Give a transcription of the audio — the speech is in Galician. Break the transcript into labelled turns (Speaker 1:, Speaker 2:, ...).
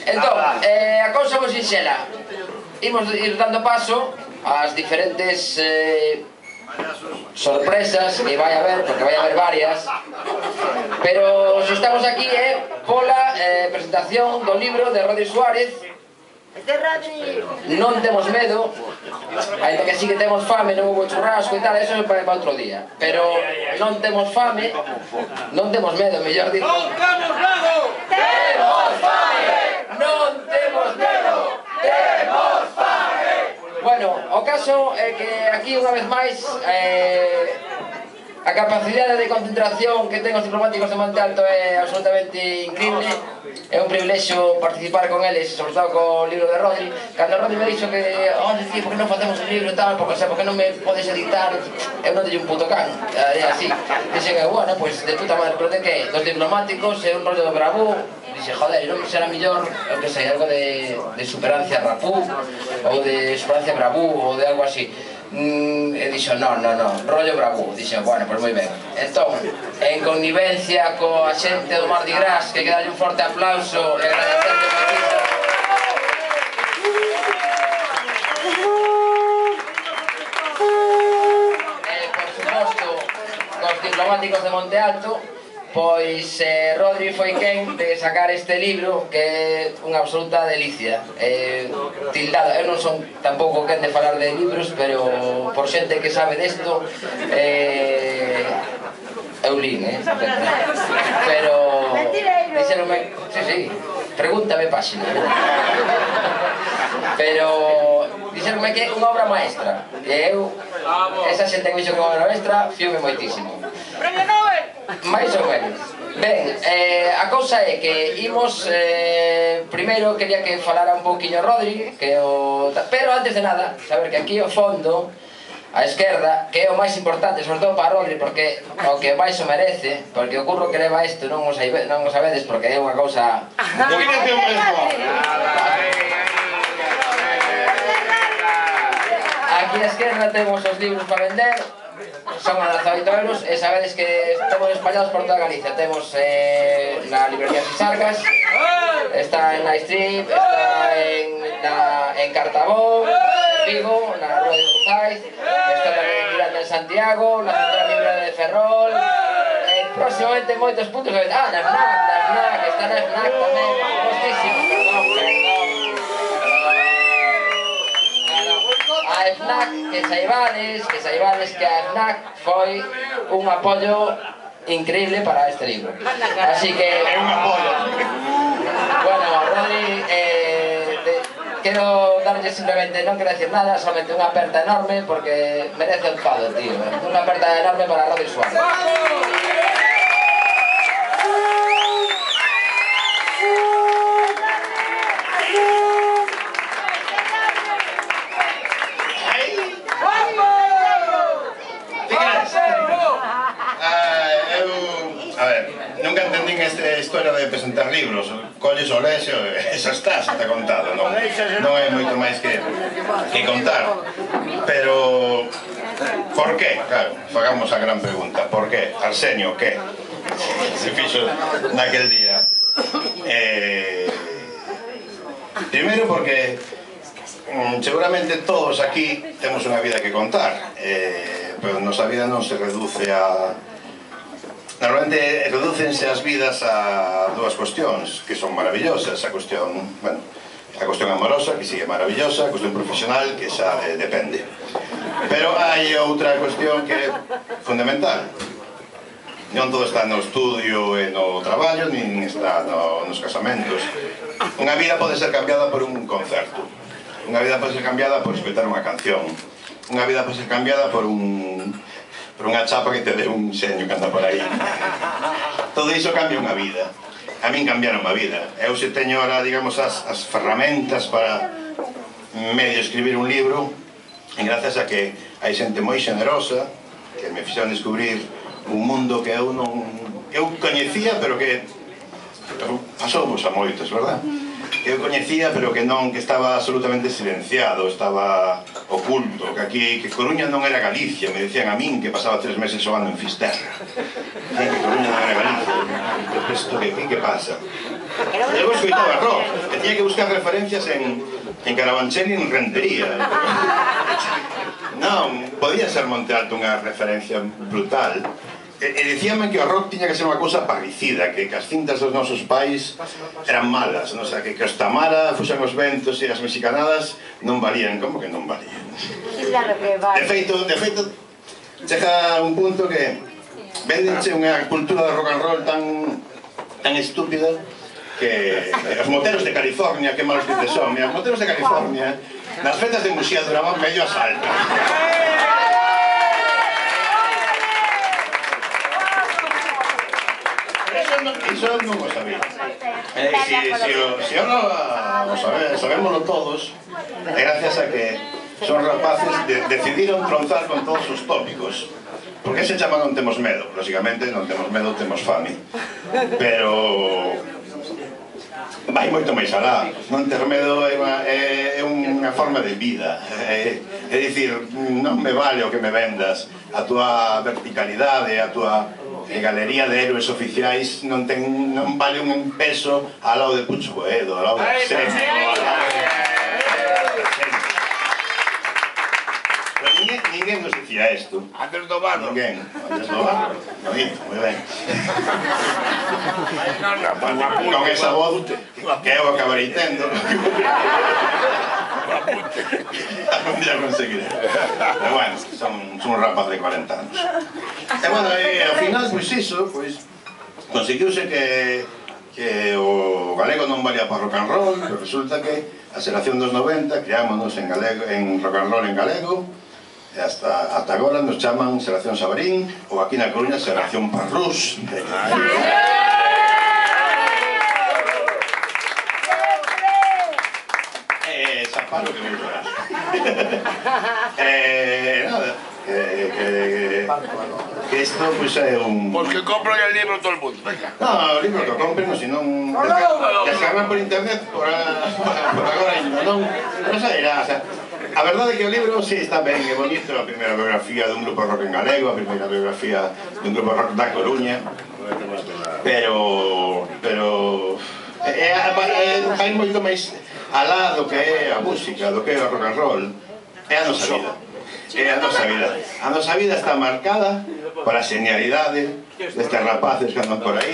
Speaker 1: Entón, a cousa moi sinxela. Imos ir dando paso ás diferentes sorpresas que vai haber, porque vai haber varias. Pero se estamos aquí é pola presentación do libro de Rodri Suárez, Non temos medo, ainda que sí que temos fame, non houve churrasco e tal, eso é para outro día. Pero non temos fame, non temos medo, mellor dito.
Speaker 2: Non temos medo!
Speaker 1: Temos fame! Non temos medo! Temos fame! Bueno, o caso é que aquí unha vez máis a capacidade de concentración que ten os diplomáticos de Monte Alto é absolutamente increíble. É un privilexio participar con eles, sobre todo co libro de Rodri. Cando Rodri me dixo que tío, por que non facemos un libro e tal, porque non me podes editar, eu non teño un puto can, é así. Dixen, bueno, pois de puta madre, pero de que? Dos diplomáticos é un rollo de bravú. Dixe, joder, non será millor, eu que sei, algo de superancia rapú, ou de superancia bravú, ou de algo así. E dixo, non, rollo bravú. Dixo, bueno, pois moi ben. Entón, en connivencia coa xente do Mardi Gras, que quedalle un forte aplauso e agradecerte moitísimo. Por suposto, cos diplomáticos de Monte Alto, pois Rodri foi quen de sacar este libro que é unha absoluta delicia. Tildado, eu non son tampouco quen de falar de libros, pero por xente que sabe desto, eu lín, pero dixeronme, sí, pregúntame páxina, pero dixeronme que é unha obra maestra, e eu, esa xente que dixo que é unha obra maestra, fíome moitísimo.
Speaker 2: Premio Nobel!
Speaker 1: Mais ou menos. Ben, a cousa é que imos, primeiro quería que falara un pouquiño Rodri, pero antes de nada, saber que aquí ao fondo, a esquerda, que é o máis importante, sobre todo para Rodri, porque o que máis o merece, porque o curro que leva isto non o sabedes, porque é unha cousa moi... Aquí a esquerda temos os libros para vender, son a 18 euros, e sabedes que estamos espallados por toda Galicia. Temos na librería Sisargas, está en la Strip, está en Cartabón, Vigo, na Rúa de Buzais, está tamén en Miranda en Santiago, na Central Libre de Ferrol, próximamente en moitos puntos, na FNAC, está na FNAC tamén, postísimo, perdón. A FNAC, que saibades que a FNAC foi un apoio increíble para este libro. Así que... É un apoio. Bueno, Rodri, quero darlle simplemente, non quero decir nada, solamente unha aperta enorme, porque merece un todo, tío. Unha aperta enorme para Rodri Suárez.
Speaker 3: Nunca entendín esta historia de presentar libros. Colles o lexo e xa está contado. Non é moito máis que contar. Pero, por qué? Claro, fagamos a gran pregunta. Por qué? Arsenio, que? Se fixo naquel día. Primeiro porque seguramente todos aquí temos unha vida que contar, pero nosa vida non se reduce a... Normalmente redúcense as vidas a dúas cuestións que son maravillosas. A cuestión amorosa, que sigue maravillosa, a cuestión profesional, que xa depende. Pero hai outra cuestión que é fundamental. Non todo está no estudio e no traballo, nin está nos casamentos. Unha vida pode ser cambiada por un concerto. Unha vida pode ser cambiada por escoitar unha canción. Unha vida pode ser cambiada por unha chapa que te dé un xeño que anda por aí. Todo iso cambia unha vida. A min cambiaron a vida. Eu se teño ahora, digamos, as ferramentas para medio escribir un libro, e gracias a que hai xente moi xenerosa que me fixeron descubrir un mundo que eu coñecía, pero que pasou a moitos, verdad? Que eu coñecía, pero que non, que estaba absolutamente silenciado, estaba oculto, que Coruña non era Galicia. Me decían a min que pasaba 3 meses xogando en Fisterra, que Coruña non era Galicia. Isto que pasa? Eu escoitaba rock, tenía que buscar referencias en Carabanchel e en Rentería. Non, podía ser Monte Alto unha referencia brutal. E dicíame que o rock tiña que ser unha cousa parricida, que as cintas dos nosos pais eran malas, non? O sea, que os Tamara, Fuxan os Ventos e as mexicanadas non valían. Como que non valían? De feito, chega un punto que véndenche unha cultura de rock and roll tan estúpida que os moteros de California, que malos dices son, os moteros de California nas festas de Muxía duraban medio asalto. Iso non o sabía. Se o non sabémoslo todos, é gracias a que son rapaces decidiron tronzar con todos os tópicos. Por que se chama Non temos medo? Lógicamente, non temos medo, temos fame. Pero vai moito máis alá. Non ter medo é unha forma de vida. É dicir, non me vale o que me vendas. A túa verticalidade, a túa galería de héroes oficiais non vale un peso ao lado de Pucho Boedo, ao lado de Arsenio, ao lado de... Pero ninguén nos dicía isto.
Speaker 2: Antes do barro.
Speaker 3: Ninguén, antes do barro. Bonito, moi ben. Con esa voz que eu acabarei tendo. Algún día conseguiré. Pero bueno, son un rapaz de 40 anos. E bueno, ao final, pois iso, conseguiuse que o galego non valía para rock and roll, pero resulta que a xeración dos 90 criámonos en rock and roll en galego, e hasta agora nos chaman Xeración Sabrín, ou aquí na Coruña Xeración Parrús. Zapalo que vou chorar. Nada, que isto pois é un...
Speaker 2: Pois que compran el libro todo el mundo, venga.
Speaker 3: Non, o libro que compren, senón... Descargan por internet, por agora ainda non sairá, o sea... A verdade é que o libro, si, está ben, é bonito, a primeira biografía dun grupo rock en galego, a primeira biografía dun grupo rock da Coruña, pero... vai moito máis alá do que é a música, do que é o rock and roll, é a nosa vida. É a nosa vida. A nosa vida está marcada por a xenialidade destes rapaces que andan por aí.